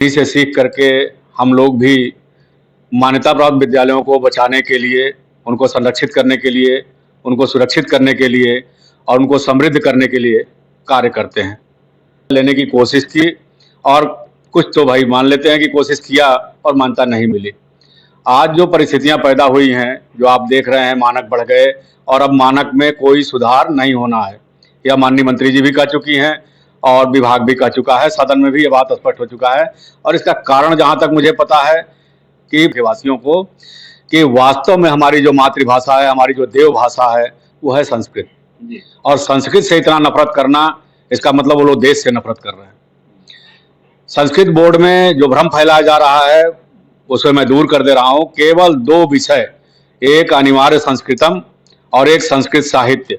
इन्हीं से सीख करके हम लोग भी मान्यता प्राप्त विद्यालयों को बचाने के लिए, उनको संरक्षित करने के लिए, उनको सुरक्षित करने के लिए और उनको समृद्ध करने के लिए कार्य करते हैं। लेने की कोशिश की और कुछ तो भाई मान लेते हैं कि कोशिश किया और मान्यता नहीं मिली। आज जो परिस्थितियां पैदा हुई हैं, जो आप देख रहे हैं, मानक बढ़ गए और अब मानक में कोई सुधार नहीं होना है। यह माननीय मंत्री जी भी कह चुकी हैं और विभाग भी कह चुका है, सदन में भी ये बात स्पष्ट हो चुका है। और इसका कारण जहां तक मुझे पता है कि वासियों को कि वास्तव में हमारी जो मातृभाषा है, हमारी जो देव भाषा है, वो है संस्कृत। और संस्कृत से इतना नफरत करना, इसका मतलब वो लोग देश से नफरत कर रहे हैं। संस्कृत बोर्ड में जो भ्रम फैलाया जा रहा है उसे मैं दूर कर दे रहा हूं। केवल 2 विषय, एक अनिवार्य संस्कृतम और एक संस्कृत साहित्य,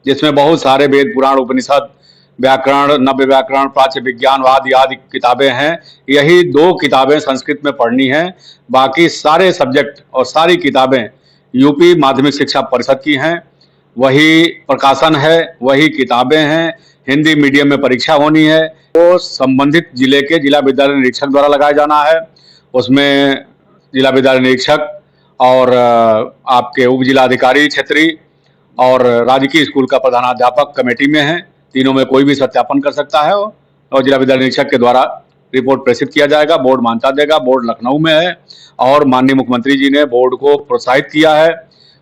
जिसमें बहुत सारे वेद पुराण उपनिषद, व्याकरण, नव्य व्याकरण, प्राच्य विज्ञानवाद आदि किताबें हैं। यही 2 किताबें संस्कृत में पढ़नी है। बाकी सारे सब्जेक्ट और सारी किताबें यूपी माध्यमिक शिक्षा परिषद की हैं। वही प्रकाशन है, वही किताबें हैं। हिंदी मीडियम में परीक्षा होनी है, वो संबंधित जिले के जिला विद्यालय निरीक्षक द्वारा लगाया जाना है। उसमें जिला विद्यालय निरीक्षक और आपके उप जिलाधिकारी क्षेत्रीय और राजकीय स्कूल का प्रधानाध्यापक कमेटी में है। तीनों में कोई भी सत्यापन कर सकता है और जिला विद्यालय निरीक्षक के द्वारा रिपोर्ट प्रेषित किया जाएगा। बोर्ड मान्यता देगा। बोर्ड लखनऊ में है और माननीय मुख्यमंत्री जी ने बोर्ड को प्रोत्साहित किया है।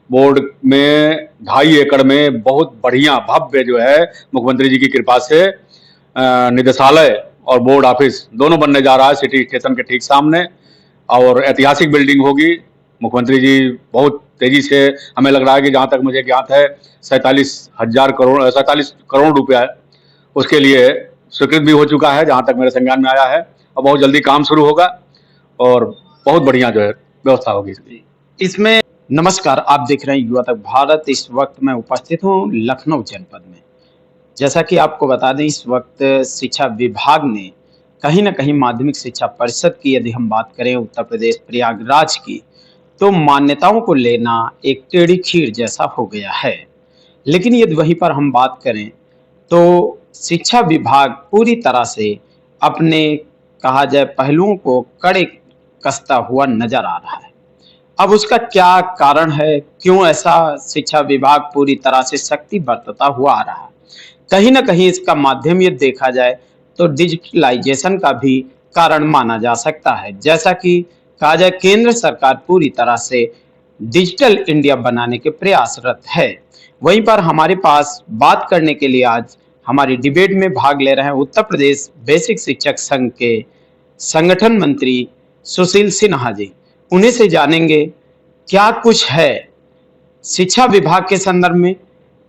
बोर्ड में 2.5 एकड़ में बहुत बढ़िया भव्य जो है मुख्यमंत्री जी की कृपा से निदेशालय और बोर्ड ऑफिस दोनों बनने जा रहा है सिटी स्टेशन के ठीक सामने, और ऐतिहासिक बिल्डिंग होगी। मुख्यमंत्री जी बहुत तेजी से, हमें लग रहा है कि जहां तक मुझे ज्ञात है 47 करोड़ रुपया उसके लिए स्वीकृत भी हो चुका है, जहां तक मेरे संज्ञान में आया है। और बहुत जल्दी काम शुरू होगा और बहुत बढ़िया जो है व्यवस्था होगी इसमें। नमस्कार, आप देख रहे हैं युवा तक भारत। इस वक्त मैं उपस्थित हूं लखनऊ जनपद में। जैसा कि आपको बता दें, इस वक्त शिक्षा विभाग ने कहीं ना कहीं माध्यमिक शिक्षा परिषद की, यदि हम बात करें उत्तर प्रदेश प्रयागराज की, तो मान्यताओं को लेना एक टेढ़ी खीर जैसा हो गया है। लेकिन यदि वहीं पर हम बात करें तो शिक्षा विभाग पूरी तरह से अपने, कहा जाए, पहलुओं को कड़े कसता हुआ नजर आ रहा है। अब उसका क्या कारण है, क्यों ऐसा शिक्षा विभाग पूरी तरह से सख्ती बरतता हुआ आ रहा है? कहीं ना कहीं इसका माध्यम ये देखा जाए तो डिजिटलाइजेशन का भी कारण माना जा सकता है। जैसा कि कहा जाए, केंद्र सरकार पूरी तरह से डिजिटल इंडिया बनाने के प्रयासरत है। वहीं पर हमारे पास बात करने के लिए आज हमारी डिबेट में भाग ले रहे हैं उत्तर प्रदेश बेसिक शिक्षक संघ के संगठन मंत्री सुशील सिन्हा जी। उन्हीं से जानेंगे क्या कुछ है शिक्षा विभाग के संदर्भ में,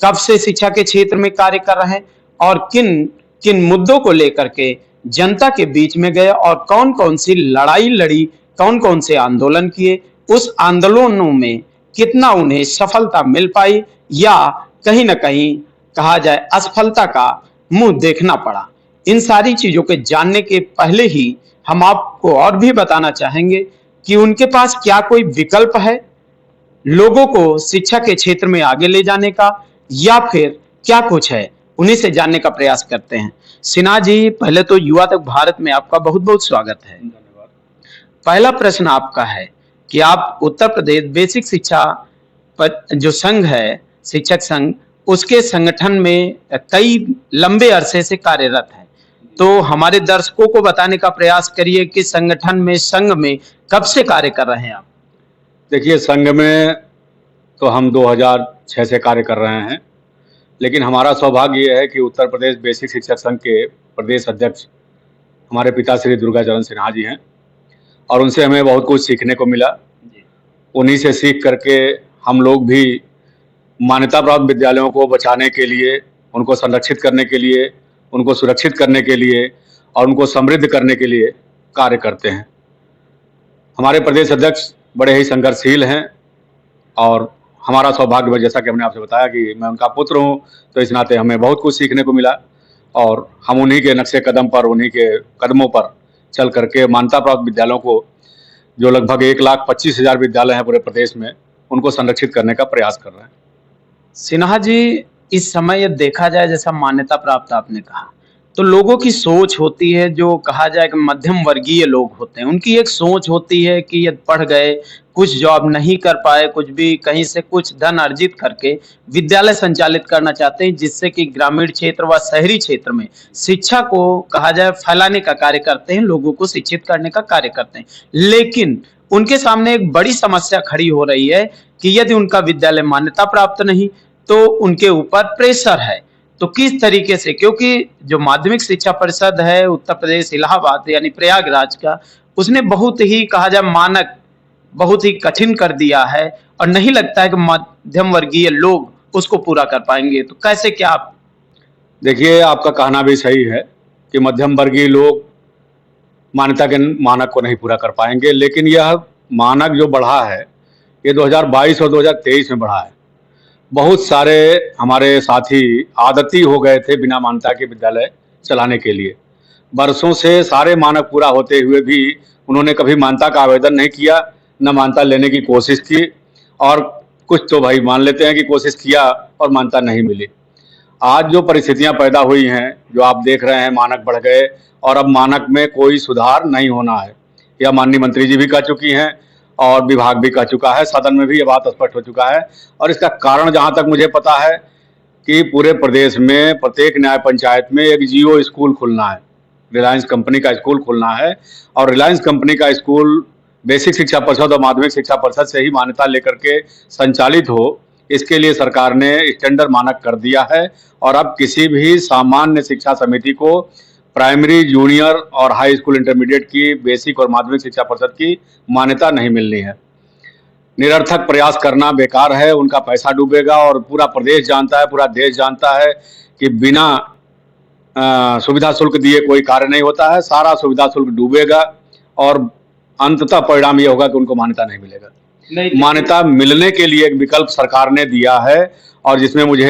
कब से शिक्षा के क्षेत्र में कार्य कर रहे हैं और किन किन मुद्दों को लेकर के जनता के बीच में गए और कौन कौन सी लड़ाई लड़ी, कौन कौन से आंदोलन किए, उस आंदोलनों में कितना उन्हें सफलता मिल पाई या कहीं ना कहीं, कहा जाए, असफलता का मुंह देखना पड़ा। इन सारी चीजों के जानने के पहले ही हम आपको और भी बताना चाहेंगे कि उनके पास क्या कोई विकल्प है लोगों को शिक्षा के क्षेत्र में आगे ले जाने का, या फिर क्या कुछ है, उन्हीं से जानने का प्रयास करते हैं। सिन्हा जी, पहले तो युवा तक भारत में आपका बहुत बहुत स्वागत है। धन्यवाद। पहला प्रश्न आपका है कि आप उत्तर प्रदेश बेसिक शिक्षा पर जो संघ है, शिक्षक संघ, उसके संगठन में कई लंबे अरसे से कार्यरत है। तो हमारे दर्शकों को बताने का प्रयास करिए कि संगठन में, संघ में कब से कार्य कर रहे हैं आप? देखिए, संघ में तो हम 2006 से कार्य कर रहे हैं, लेकिन हमारा सौभाग्य ये है कि उत्तर प्रदेश बेसिक शिक्षक संघ के प्रदेश अध्यक्ष हमारे पिता श्री दुर्गाचरण सिन्हा जी हैं और उनसे हमें बहुत कुछ सीखने को मिला। उन्हीं से सीख करके हम लोग भी मान्यता प्राप्त विद्यालयों को बचाने के लिए, उनको संरक्षित करने के लिए, उनको सुरक्षित करने के लिए और उनको समृद्ध करने के लिए कार्य करते हैं। हमारे प्रदेश अध्यक्ष बड़े ही संघर्षशील हैं और हमारा सौभाग्य, जैसा कि हमने आपसे बताया कि मैं उनका पुत्र हूं, तो इस नाते हमें बहुत कुछ सीखने को मिला और हम उन्हीं के नक्शे कदम पर, उन्हीं के कदमों पर चल करके मान्यता प्राप्त विद्यालयों को, जो लगभग 1,25,000 विद्यालय हैं पूरे प्रदेश में, उनको संरक्षित करने का प्रयास कर रहे हैं। सिन्हा जी, इस समय देखा जाए, जैसा मान्यता प्राप्त आपने कहा, तो लोगों की सोच होती है, जो कहा जाए कि मध्यम वर्गीय लोग होते हैं, उनकी एक सोच होती है कि यदि पढ़ गए, कुछ जॉब नहीं कर पाए, कुछ भी कहीं से कुछ धन अर्जित करके विद्यालय संचालित करना चाहते हैं, जिससे कि ग्रामीण क्षेत्र व शहरी क्षेत्र में शिक्षा को कहा जाए फैलाने का कार्य करते हैं, लोगों को शिक्षित करने का कार्य करते हैं। लेकिन उनके सामने एक बड़ी समस्या खड़ी हो रही है कि यदि उनका विद्यालय मान्यता प्राप्त नहीं, तो उनके ऊपर प्रेशर है। तो किस तरीके से, क्योंकि जो माध्यमिक शिक्षा परिषद है उत्तर प्रदेश इलाहाबाद यानी प्रयागराज का, उसने बहुत ही कहा जाए मानक बहुत ही कठिन कर दिया है और नहीं लगता है कि मध्यम वर्गीय लोग उसको पूरा कर पाएंगे। तो कैसे क्या आप? देखिए, आपका कहना भी सही है कि मध्यम वर्गीय लोग मान्यता के मानक को नहीं पूरा कर पाएंगे, लेकिन यह मानक जो बढ़ा है, ये 2022 और 2023 में बढ़ा है। बहुत सारे हमारे साथी आदती हो गए थे बिना मान्यता के विद्यालय चलाने के लिए। बरसों से सारे मानक पूरा होते हुए भी उन्होंने कभी मान्यता का आवेदन नहीं किया, न मान्यता लेने की कोशिश की, और कुछ तो भाई मान लेते हैं कि कोशिश किया और मान्यता नहीं मिली। आज जो परिस्थितियां पैदा हुई हैं, जो आप देख रहे हैं, मानक बढ़ गए और अब मानक में कोई सुधार नहीं होना है। यह माननीय मंत्री जी भी कह चुकी हैं और विभाग भी कह चुका है, सदन में भी ये बात स्पष्ट हो चुका है। और इसका कारण जहाँ तक मुझे पता है कि पूरे प्रदेश में प्रत्येक न्याय पंचायत में एक जियो स्कूल खुलना है, रिलायंस कंपनी का स्कूल खुलना है। और रिलायंस कंपनी का स्कूल बेसिक शिक्षा परिषद और माध्यमिक शिक्षा परिषद से ही मान्यता लेकर के संचालित हो, इसके लिए सरकार ने स्टैंडर्ड मानक कर दिया है। और अब किसी भी सामान्य शिक्षा समिति को प्राइमरी, जूनियर और हाई स्कूल इंटरमीडिएट की बेसिक और माध्यमिक शिक्षा परिषद की मान्यता नहीं मिलनी है। निरर्थक प्रयास करना बेकार है, उनका पैसा डूबेगा। और पूरा प्रदेश जानता है, पूरा देश जानता है कि बिना सुविधा शुल्क दिए कोई कार्य नहीं होता है। सारा सुविधा शुल्क डूबेगा और अंततः परिणाम ये होगा कि उनको मान्यता नहीं मिलेगा। मान्यता मिलने के लिए एक विकल्प सरकार ने दिया है और जिसमें मुझे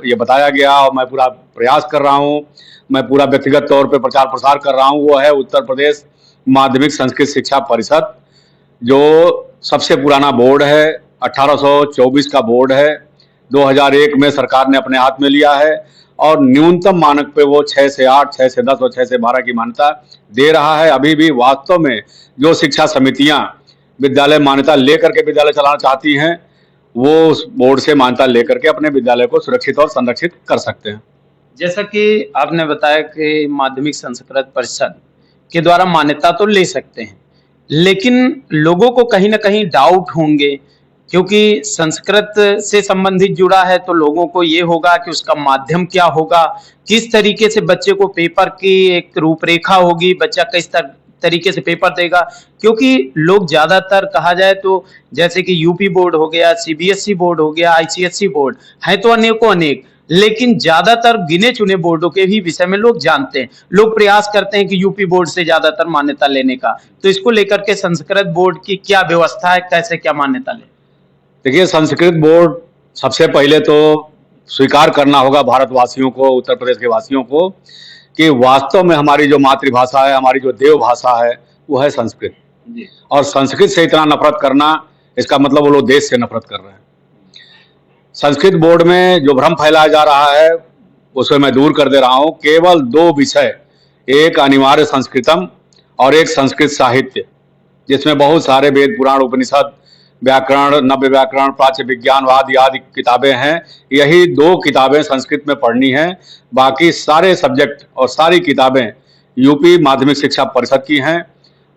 ये बताया गया और मैं पूरा प्रयास कर रहा हूँ, मैं पूरा व्यक्तिगत तौर पे प्रचार प्रसार कर रहा हूँ, वो है उत्तर प्रदेश माध्यमिक संस्कृत शिक्षा परिषद, जो सबसे पुराना बोर्ड है, 1824 का बोर्ड है। 2001 में सरकार ने अपने हाथ में लिया है और न्यूनतम मानक पे वो 6 से 8, 6 से 10 और 6 से 12 की मान्यता दे रहा है। अभी भी वास्तव में जो शिक्षा समितियां विद्यालय मान्यता लेकर के विद्यालय चलाना चाहती हैं, वो उस बोर्ड से मान्यता लेकर के अपने विद्यालय को सुरक्षित और संरक्षित कर सकते हैं। जैसा कि आपने बताया कि माध्यमिक संस्कृत परिषद के द्वारा मान्यता तो ले सकते हैं, लेकिन लोगों को कहीं न कहीं डाउट होंगे, क्योंकि संस्कृत से संबंधित जुड़ा है, तो लोगों को ये होगा कि उसका माध्यम क्या होगा, किस तरीके से बच्चे को पेपर की एक रूपरेखा होगी, बच्चा किस तरीके से पेपर देगा। क्योंकि लोग ज़्यादातर कहा जाए तो जैसे कि यूपी बोर्ड हो गया, सीबीएसई बोर्ड हो गया, आईसीएसई बोर्ड हैं तो अनेकों अनेक, लेकिन ज्यादातर गिने चुने बोर्डों के भी विषय में लोग जानते हैं। लोग प्रयास करते हैं कि यूपी बोर्ड से ज्यादातर मान्यता लेने का। तो इसको लेकर के संस्कृत बोर्ड की क्या व्यवस्था है, कैसे क्या मान्यता ले? देखिए, संस्कृत बोर्ड सबसे पहले तो स्वीकार करना होगा भारतवासियों को, उत्तर प्रदेश के वासियों को, कि वास्तव में हमारी जो मातृभाषा है, हमारी जो देव भाषा है, वो है संस्कृत। और संस्कृत से इतना नफरत करना, इसका मतलब वो लोग देश से नफरत कर रहे हैं। संस्कृत बोर्ड में जो भ्रम फैलाया जा रहा है उसे मैं दूर कर दे रहा हूँ। केवल 2 विषय, एक अनिवार्य संस्कृतम और एक संस्कृत साहित्य, जिसमें बहुत सारे वेद, पुराण, उपनिषद, व्याकरण, नव्य व्याकरण, प्राच्य विज्ञानवाद आदि किताबें हैं। यही 2 किताबें संस्कृत में पढ़नी हैं। बाकी सारे सब्जेक्ट और सारी किताबें यूपी माध्यमिक शिक्षा परिषद की हैं।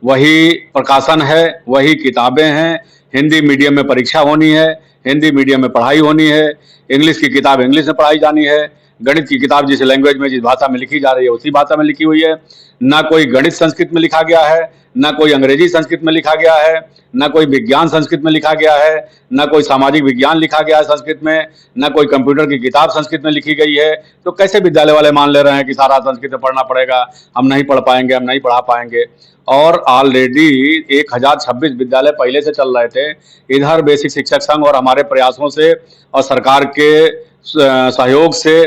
वही प्रकाशन है, वही किताबें हैं। हिंदी मीडियम में परीक्षा होनी है, हिंदी मीडियम में पढ़ाई होनी है, इंग्लिश की किताब इंग्लिश में पढ़ाई जानी है, गणित की किताब जिस लैंग्वेज में, जिस भाषा में लिखी जा रही है उसी भाषा में लिखी हुई है। ना कोई गणित संस्कृत में लिखा गया है, ना कोई अंग्रेजी संस्कृत में लिखा गया है, ना कोई विज्ञान संस्कृत में लिखा गया है, ना कोई सामाजिक विज्ञान लिखा गया है संस्कृत में, ना कोई कंप्यूटर की किताब संस्कृत में लिखी गई है। तो कैसे विद्यालय वाले मान ले रहे हैं कि सारा संस्कृत में पढ़ना पड़ेगा, हम नहीं पढ़ पाएंगे, हम नहीं पढ़ा पाएंगे। और ऑलरेडी 1026 विद्यालय पहले से चल रहे थे। इधर बेसिक शिक्षक संघ और हमारे प्रयासों से और सरकार के सहयोग से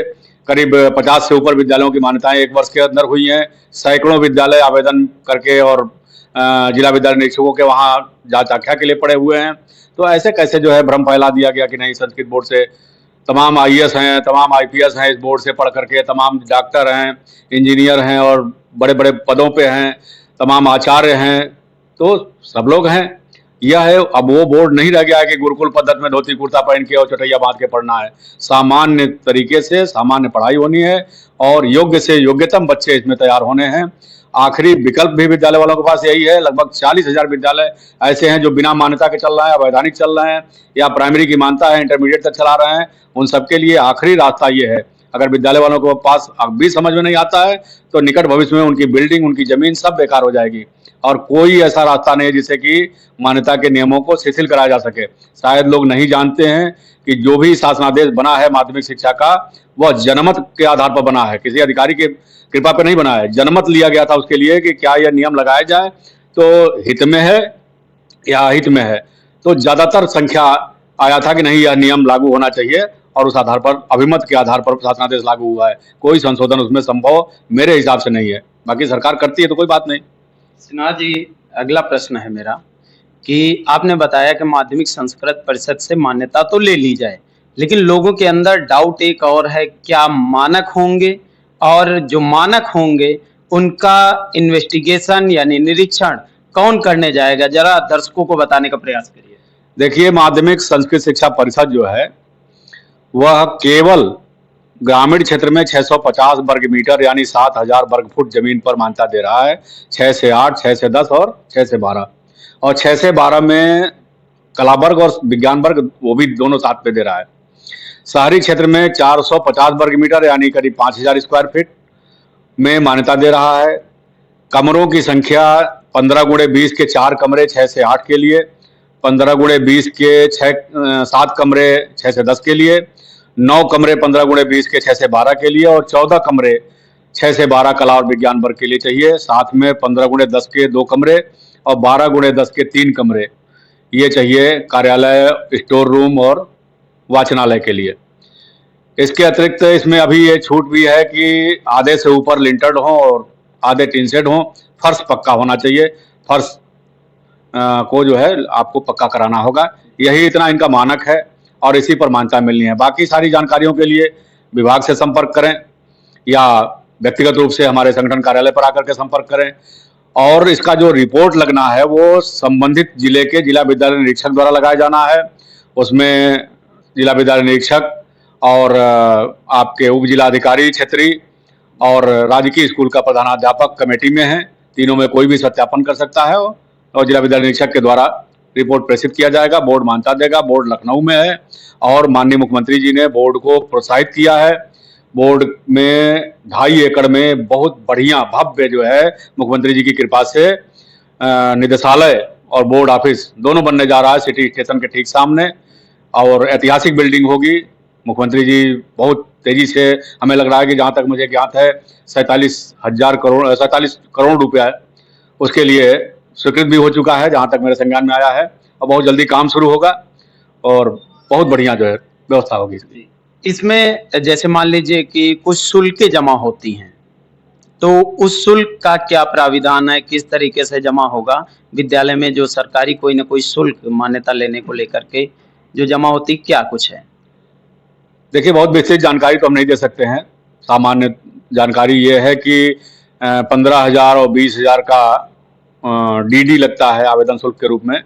करीब 50 से ऊपर विद्यालयों की मान्यताएं 1 वर्ष के अंदर हुई हैं। सैकड़ों विद्यालय आवेदन करके और जिला विद्यालय निरीक्षकों के वहाँ जांच आख्या के लिए पड़े हुए हैं। तो ऐसे कैसे जो है भ्रम फैला दिया गया कि नहीं संस्कृत बोर्ड से तमाम आईएएस हैं, तमाम आईपीएस हैं इस बोर्ड से पढ़ करके, तमाम डॉक्टर हैं, इंजीनियर हैं और बड़े बड़े पदों पे हैं, तमाम आचार्य हैं, तो सब लोग हैं। यह है, अब वो बोर्ड नहीं रह गया है कि गुरुकुल पद्धति में धोती कुर्ता पहन के और चटैया बांध के पढ़ना है। सामान्य तरीके से सामान्य पढ़ाई होनी है और योग्य से योग्यतम बच्चे इसमें तैयार होने हैं। आखिरी विकल्प भी विद्यालय वालों के पास यही है। लगभग 40,000 विद्यालय ऐसे हैं जो बिना मान्यता के चल रहे हैं, अवैधानिक चल रहे हैं, या प्राइमरी की मान्यता है इंटरमीडिएट तक चला रहे हैं। उन सबके लिए आखिरी रास्ता ये है। अगर विद्यालय वालों के पास अब भी समझ में नहीं आता है तो निकट भविष्य में उनकी बिल्डिंग, उनकी जमीन सब बेकार हो जाएगी और कोई ऐसा रास्ता नहीं है जिससे कि मान्यता के नियमों को शिथिल कराया जा सके। शायद लोग नहीं जानते हैं कि जो भी शासनादेश बना है माध्यमिक शिक्षा का, वह जनमत के आधार पर बना है, किसी अधिकारी के कृपा पे नहीं बना है। जनमत लिया गया था उसके लिए कि क्या यह नियम लगाया जाए तो हित में है या अहित में है। तो ज्यादातर संख्या आया था कि नहीं, यह नियम लागू होना चाहिए और उस आधार पर, अभिमत के आधार पर शासनादेश लागू हुआ है। कोई संशोधन उसमें संभव मेरे हिसाब से नहीं है। बाकी सरकार करती है तो कोई बात नहीं। सिन्हा जी, अगला प्रश्न है मेरा कि आपने बताया कि माध्यमिक संस्कृत परिषद से मान्यता तो ले ली जाए, लेकिन लोगों के अंदर डाउट एक और है, क्या मानक होंगे और जो मानक होंगे उनका इन्वेस्टिगेशन यानी निरीक्षण कौन करने जाएगा? जरा दर्शकों को बताने का प्रयास करिए। देखिए, माध्यमिक संस्कृत शिक्षा परिषद जो है वह केवल ग्रामीण क्षेत्र में 650 वर्ग मीटर यानी 7,000 वर्ग फुट जमीन पर मान्यता दे रहा है। 6 से 8, 6 से 10 और 6 से 12, और 6 से 12 में कला वर्ग और विज्ञान वर्ग वो भी दोनों साथ में दे रहा है। शहरी क्षेत्र में 450 वर्ग मीटर यानी करीब 5,000 स्क्वायर फीट में मान्यता दे रहा है। कमरों की संख्या 15 गुणे 20 के 4 कमरे 6 से 8 के लिए, 15 गुणे 20 के 7 कमरे 6 से 10 के लिए, 9 कमरे 15 गुणे 20 के 6 से 12 के लिए और 14 कमरे 6 से 12 कला और विज्ञान वर्ग के लिए चाहिए। साथ में 15 गुणे 10 के 2 कमरे और 12 गुणे 10 के 3 कमरे ये चाहिए कार्यालय, स्टोर रूम और वाचनालय के लिए। इसके अतिरिक्त इसमें अभी ये छूट भी है कि आधे से ऊपर लिंटर्ड हो और आधे टीन शेड हो। फर्श पक्का होना चाहिए, फर्श को जो है आपको पक्का कराना होगा। यही इतना इनका मानक है और इसी पर मान्यता मिलनी है। बाकी सारी जानकारियों के लिए विभाग से संपर्क करें या व्यक्तिगत रूप से हमारे संगठन कार्यालय पर आकर के संपर्क करें। और इसका जो रिपोर्ट लगना है वो संबंधित जिले के जिला विद्यालय निरीक्षक द्वारा लगाया जाना है। उसमें जिला विद्यालय निरीक्षक और आपके उप जिला अधिकारी क्षेत्रीय और राजकीय स्कूल का प्रधानाध्यापक कमेटी में है। तीनों में कोई भी सत्यापन कर सकता है और जिला विद्यालय निरीक्षक के द्वारा रिपोर्ट प्रेषित किया जाएगा। बोर्ड मान्यता देगा। बोर्ड लखनऊ में है और माननीय मुख्यमंत्री जी ने बोर्ड को प्रोत्साहित किया है। बोर्ड में 2.5 एकड़ में बहुत बढ़िया भव्य जो है मुख्यमंत्री जी की कृपा से निदेशालय और बोर्ड ऑफिस दोनों बनने जा रहा है सिटी स्टेशन के ठीक सामने, और ऐतिहासिक बिल्डिंग होगी। मुख्यमंत्री जी बहुत तेजी से, हमें लग रहा है कि जहाँ तक मुझे ज्ञात है 47 करोड़ रुपया उसके लिए स्वीकृत भी हो चुका है जहाँ तक मेरे संज्ञान में आया है, और बहुत जल्दी काम शुरू होगा और बहुत बढ़िया जो है व्यवस्था होगी। इसमें जैसे मान लीजिए कि कुछ शुल्कें जमा होती हैं, तो उस शुल्क का क्या प्राविधान है, किस तरीके से जमा होगा? विद्यालय में जो सरकारी कोई ना कोई शुल्क मान्यता लेने को लेकर के जो जमा होती, क्या कुछ है? देखिए, बहुत विस्तृत जानकारी तो हम नहीं दे सकते हैं। सामान्य जानकारी ये है कि 15,000 और 20,000 का डीडी लगता है आवेदन शुल्क के रूप में,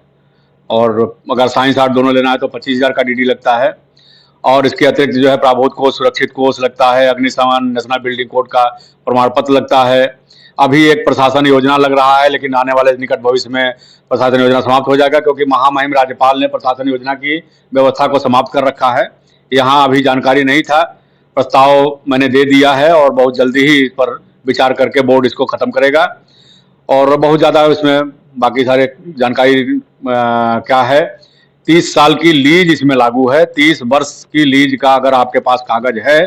और अगर साइंस आर्ट दोनों लेना है तो 25,000 का डीडी लगता है। और इसके अतिरिक्त जो है प्रावधान कोष, सुरक्षित कोष लगता है, अग्निशमन, नेशनल बिल्डिंग कोड का प्रमाण पत्र लगता है। अभी एक प्रशासन योजना लग रहा है, लेकिन आने वाले निकट भविष्य में प्रशासन योजना समाप्त हो जाएगा क्योंकि महामहिम राज्यपाल ने प्रशासन योजना की व्यवस्था को समाप्त कर रखा है। यहाँ अभी जानकारी नहीं था, प्रस्ताव मैंने दे दिया है और बहुत जल्दी ही इस पर विचार करके बोर्ड इसको खत्म करेगा। और बहुत ज़्यादा इसमें बाकी सारे जानकारी क्या है, 30 साल की लीज इसमें लागू है। 30 वर्ष की लीज का अगर आपके पास कागज है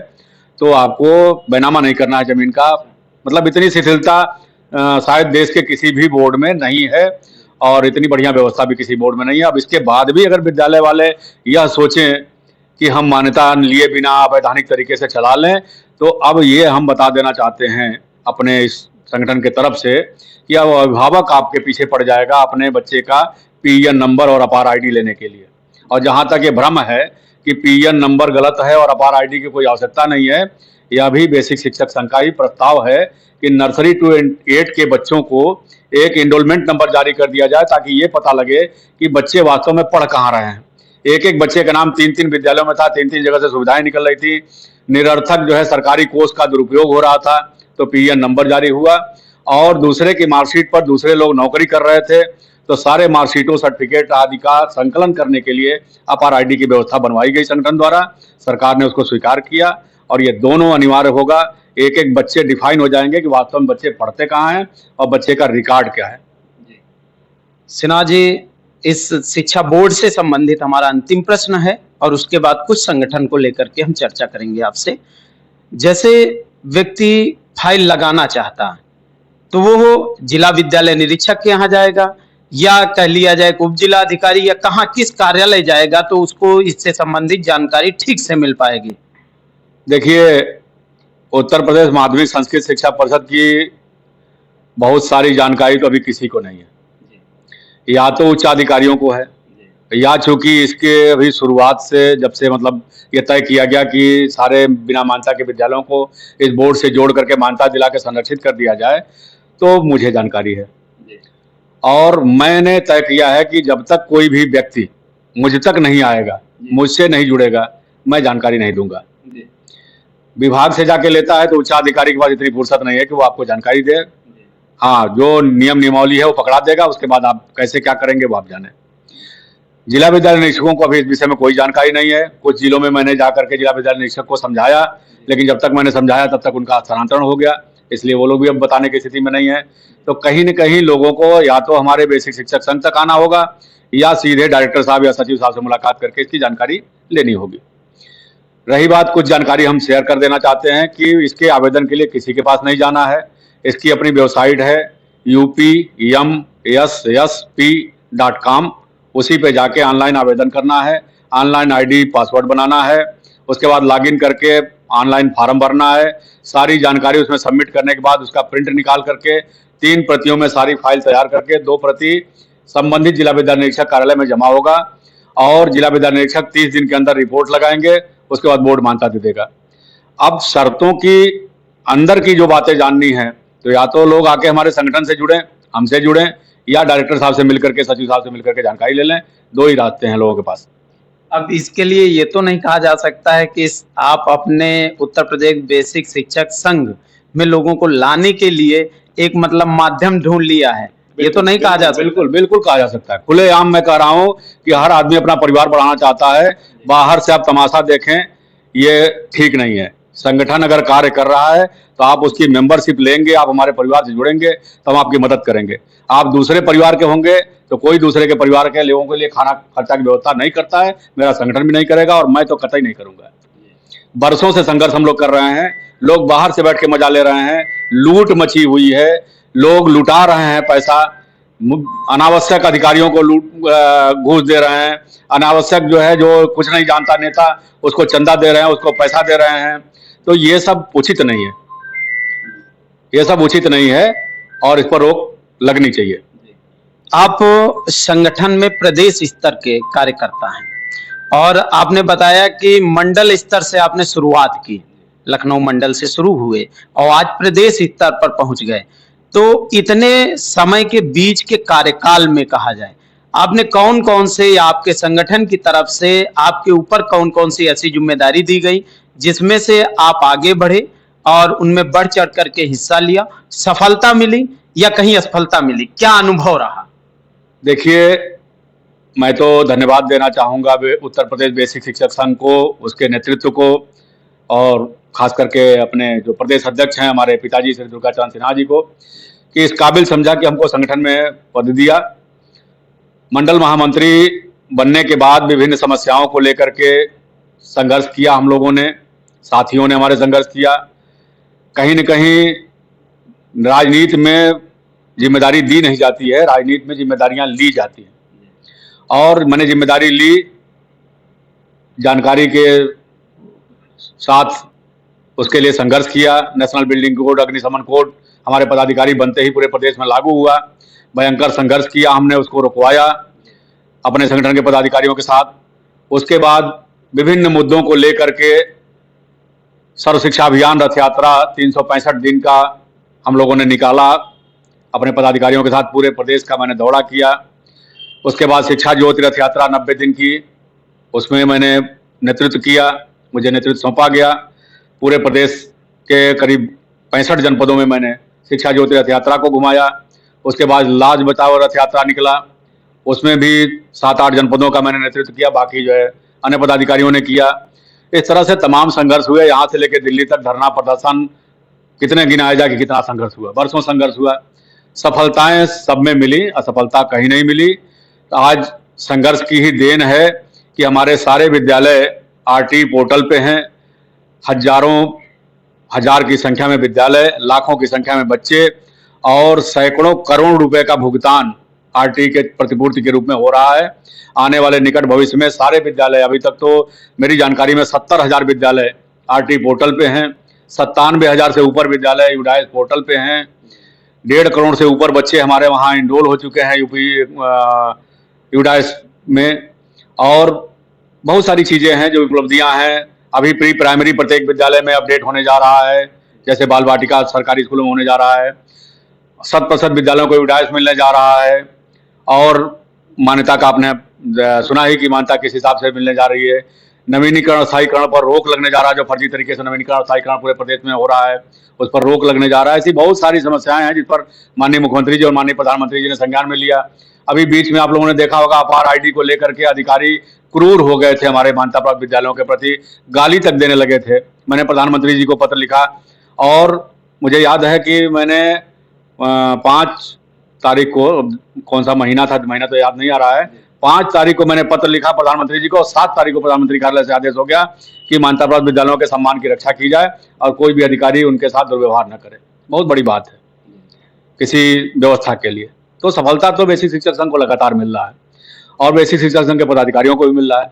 तो आपको बैनामा नहीं करना है जमीन का। मतलब इतनी शिथिलता शायद देश के किसी भी बोर्ड में नहीं है और इतनी बढ़िया व्यवस्था भी किसी बोर्ड में नहीं है। अब इसके बाद भी अगर विद्यालय वाले यह सोचें कि हम मान्यता लिए बिना अवैधानिक तरीके से चला लें, तो अब ये हम बता देना चाहते हैं अपने इस संगठन के तरफ से कि अब अभिभावक आपके पीछे पड़ जाएगा अपने बच्चे का पीएन नंबर और अपार आईडी लेने के लिए। और जहाँ तक ये भ्रम है कि पीएन नंबर गलत है और अपार आईडी की कोई आवश्यकता नहीं है। यह भी बेसिक शिक्षक संघ का ही प्रस्ताव है कि नर्सरी टू 8 के बच्चों को एक एनरोलमेंट नंबर जारी कर दिया जाए, ताकि ये पता लगे कि बच्चे वास्तव में पढ़ कहाँ रहे हैं। एक बच्चे का नाम 3 विद्यालयों में था, 3 जगह से सुविधाएं निकल रही थी, निरर्थक जो है सरकारी कोष का दुरुपयोग हो रहा था, तो पीएन नंबर जारी हुआ। और दूसरे की मार्कशीट पर दूसरे लोग नौकरी कर रहे थे, तो सारे मार्कशीटों, सर्टिफिकेट आदि का संकलन करने के लिए अपार आईडी की व्यवस्था बनवाई गई संगठन द्वारा। सरकार ने उसको स्वीकार किया और ये दोनों अनिवार्य होगा। एक बच्चे डिफाइन हो जाएंगे कि वास्तव में बच्चे पढ़ते कहाँ हैं और बच्चे का रिकॉर्ड क्या है। सिन्हा जी, इस शिक्षा बोर्ड से संबंधित हमारा अंतिम प्रश्न है और उसके बाद कुछ संगठन को लेकर के हम चर्चा करेंगे आपसे। जैसे व्यक्ति फाइल लगाना चाहता है तो वो जिला विद्यालय निरीक्षक के यहाँ जाएगा या कह लिया जाए उप जिला अधिकारी, या कहाँ किस कार्यालय जाएगा तो उसको इससे संबंधित जानकारी ठीक से मिल पाएगी? देखिए, उत्तर प्रदेश माध्यमिक संस्कृत शिक्षा परिषद की बहुत सारी जानकारी तो अभी किसी को नहीं है। या तो उच्च अधिकारियों को है, या चूंकि इसके अभी शुरुआत से जब से मतलब ये तय किया गया कि सारे बिना मान्यता के विद्यालयों को इस बोर्ड से जोड़ करके मान्यता दिला के संरक्षित कर दिया जाए, तो मुझे जानकारी है। और मैंने तय किया है कि जब तक कोई भी व्यक्ति मुझ तक नहीं आएगा, मुझसे नहीं जुड़ेगा, मैं जानकारी नहीं दूंगा। विभाग से जाके लेता है तो उच्च अधिकारी के पास इतनी फुर्सत नहीं है कि वो आपको जानकारी दे। हाँ, जो नियम नियमावली है वो पकड़ा देगा, उसके बाद आप कैसे क्या करेंगे वो आप जाने। जिला विद्यालय निरीक्षकों को अभी इस विषय में कोई जानकारी नहीं है। कुछ जिलों में मैंने जाकर के जिला विद्यालय निरीक्षक को समझाया, लेकिन जब तक मैंने समझाया तब तक उनका स्थानांतरण हो गया, इसलिए वो लोग भी अब बताने की स्थिति में नहीं है। तो कहीं न कहीं लोगों को या तो हमारे बेसिक शिक्षक संघ तक आना होगा या सीधे डायरेक्टर साहब या सचिव साहब से मुलाकात करके इसकी जानकारी लेनी होगी। रही बात, कुछ जानकारी हम शेयर कर देना चाहते हैं कि इसके आवेदन के लिए किसी के पास नहीं जाना है। इसकी अपनी वेबसाइट है upmssp.com, उसी पे जाके ऑनलाइन आवेदन करना है, ऑनलाइन आईडी पासवर्ड बनाना है, उसके बाद लॉगिन करके ऑनलाइन फॉर्म भरना है। सारी जानकारी उसमें सबमिट करने के बाद उसका प्रिंट निकाल करके 3 प्रतियों में सारी फाइल तैयार करके 2 प्रति संबंधित जिला विद्यालय निरीक्षक कार्यालय में जमा होगा और जिला विद्यालय निरीक्षक 30 दिन के अंदर रिपोर्ट लगाएंगे, उसके बाद बोर्ड मान्यता दे देगा। अब शर्तों की अंदर की जो बातें जाननी है तो या तो लोग आके हमारे संगठन से जुड़ें, हमसे जुड़ें, या डायरेक्टर साहब से मिलकर के, सचिव साहब से मिलकर के जानकारी ले लें। 2 ही रास्ते हैं लोगों के पास। अब इसके लिए ये तो नहीं कहा जा सकता है कि आप अपने उत्तर प्रदेश बेसिक शिक्षक संघ में लोगों को लाने के लिए एक मतलब माध्यम ढूंढ लिया है, ये तो नहीं कहा जा सकता? बिल्कुल कहा जा सकता है। खुलेआम मैं कह रहा हूँ कि हर आदमी अपना परिवार बढ़ाना चाहता है, बाहर से आप तमाशा देखें, ये ठीक नहीं है। संगठन अगर कार्य कर रहा है तो आप उसकी मेंबरशिप लेंगे, आप हमारे परिवार से जुड़ेंगे तो हम आपकी मदद करेंगे। आप दूसरे परिवार के होंगे तो कोई दूसरे के परिवार के लोगों के लिए खाना खर्चा की व्यवस्था नहीं करता है, मेरा संगठन भी नहीं करेगा और मैं तो कतई नहीं करूंगा। बरसों से संघर्ष हम लोग कर रहे हैं, लोग बाहर से बैठ के मजा ले रहे हैं, लूट मची हुई है, लोग लुटा रहे हैं पैसा, अनावश्यक अधिकारियों को घूस दे रहे हैं, अनावश्यक जो है जो कुछ नहीं जानता नेता उसको चंदा दे रहे हैं, उसको पैसा दे रहे हैं। तो ये सब उचित नहीं है, ये सब उचित नहीं है और इस पर रोक लगनी चाहिए। आप संगठन में प्रदेश स्तर के कार्यकर्ता हैं और आपने बताया कि मंडल स्तर से आपने शुरुआत की, लखनऊ मंडल से शुरू हुए और आज प्रदेश स्तर पर पहुंच गए। तो इतने समय के बीच के कार्यकाल में कहा जाए, आपने कौन कौन से या आपके संगठन की तरफ से आपके ऊपर कौन कौन सी ऐसी जिम्मेदारी दी गई जिसमें से आप आगे बढ़े और उनमें बढ़ चढ़ करके हिस्सा लिया, सफलता मिली या कहीं असफलता मिली, क्या अनुभव रहा? देखिए, मैं तो धन्यवाद देना चाहूँगा उत्तर प्रदेश बेसिक शिक्षक संघ को, उसके नेतृत्व को और खास करके अपने जो प्रदेश अध्यक्ष हैं हमारे पिताजी श्री दुर्गाचरण सिन्हा जी को, कि इस काबिल समझा कि हमको संगठन में पद दिया। मंडल महामंत्री बनने के बाद विभिन्न समस्याओं को लेकर के संघर्ष किया, हम लोगों ने, साथियों ने हमारे संघर्ष किया। कहीं न कहीं राजनीति में जिम्मेदारी दी नहीं जाती है, राजनीति में जिम्मेदारियां ली जाती हैं और मैंने जिम्मेदारी ली, जानकारी के साथ उसके लिए संघर्ष किया। नेशनल बिल्डिंग कोड, अग्निशमन कोड हमारे पदाधिकारी बनते ही पूरे प्रदेश में लागू हुआ, भयंकर संघर्ष किया हमने, उसको रुकवाया अपने संगठन के पदाधिकारियों के साथ। उसके बाद विभिन्न मुद्दों को लेकर के सर्व शिक्षा अभियान रथ यात्रा 365 दिन का हम लोगों ने निकाला। अपने पदाधिकारियों के साथ पूरे प्रदेश का मैंने दौरा किया। उसके बाद शिक्षा ज्योति रथ यात्रा 90 दिन की, उसमें मैंने नेतृत्व किया, मुझे नेतृत्व सौंपा गया। पूरे प्रदेश के करीब 65 जनपदों में मैंने शिक्षा ज्योति रथ यात्रा को घुमाया। उसके बाद लाज बचाओ रथ यात्रा निकला, उसमें भी 7-8 जनपदों का मैंने नेतृत्व किया, बाकी जो है अन्य पदाधिकारियों ने किया। इस तरह से तमाम संघर्ष हुए, यहाँ से लेकर दिल्ली तक धरना प्रदर्शन, कितने गिनाया जाए कि कितना संघर्ष हुआ, वर्षों संघर्ष हुआ। सफलताएं सब में मिली, असफलता कहीं नहीं मिली। तो आज संघर्ष की ही देन है कि हमारे सारे विद्यालय आरटी पोर्टल पे हैं। हजार की संख्या में विद्यालय, लाखों की संख्या में बच्चे और सैकड़ों करोड़ रुपए का भुगतान आरटी के प्रतिपूर्ति के रूप में हो रहा है। आने वाले निकट भविष्य में सारे विद्यालय, अभी तक तो मेरी जानकारी में 70,000 विद्यालय आरटी पोर्टल पे हैं, 97,000 से ऊपर विद्यालय यूडाइस पोर्टल पे हैं, 1.5 करोड़ से ऊपर बच्चे हमारे वहाँ इनरोल हो चुके हैं यूपी यूडाइस में। और बहुत सारी चीज़ें हैं जो उपलब्धियां हैं। अभी प्री प्राइमरी प्रत्येक विद्यालय में अपडेट होने जा रहा है, जैसे बाल वाटिका सरकारी स्कूलों में होने जा रहा है। 100% विद्यालयों को यूडाइस मिलने जा रहा है। और मान्यता का आपने सुना ही कि मान्यता किस हिसाब से मिलने जा रही है। नवीनीकरण स्थायीकरण पर रोक लगने जा रहा है, जो फर्जी तरीके से नवीनीकरण स्थायीकरण पूरे प्रदेश में हो रहा है उस पर रोक लगने जा रहा है। ऐसी बहुत सारी समस्याएं हैं जिस पर माननीय मुख्यमंत्री जी और माननीय प्रधानमंत्री जी ने संज्ञान में लिया। अभी बीच में आप लोगों ने देखा होगा, अपार आईडी को लेकर के अधिकारी क्रूर हो गए थे हमारे मान्यता प्राप्त विद्यालयों के प्रति, गाली तक देने लगे थे। मैंने प्रधानमंत्री जी को पत्र लिखा और मुझे याद है कि मैंने 5 तारीख को, कौन सा महीना था, महीना तो याद नहीं आ रहा है, 5 तारीख को मैंने पत्र लिखा प्रधानमंत्री जी को और 7 तारीख को प्रधानमंत्री कार्यालय से आदेश हो गया कि मान्यता प्राप्त विद्यालयों के सम्मान की रक्षा की जाए और कोई भी अधिकारी उनके साथ दुर्व्यवहार न करे। बहुत बड़ी बात है किसी व्यवस्था के लिए। तो सफलता तो बेसिक शिक्षक संघ को लगातार मिल रहा है और बेसिक शिक्षक संघ के पदाधिकारियों को भी मिल रहा है,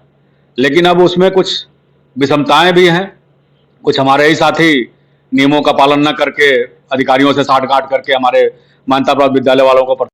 लेकिन अब उसमें कुछ विषमताएं भी हैं। कुछ हमारे ही साथी नियमों का पालन न करके, अधिकारियों से साठ गांठ करके हमारे मान्यता प्राप्त विद्यालय वालों को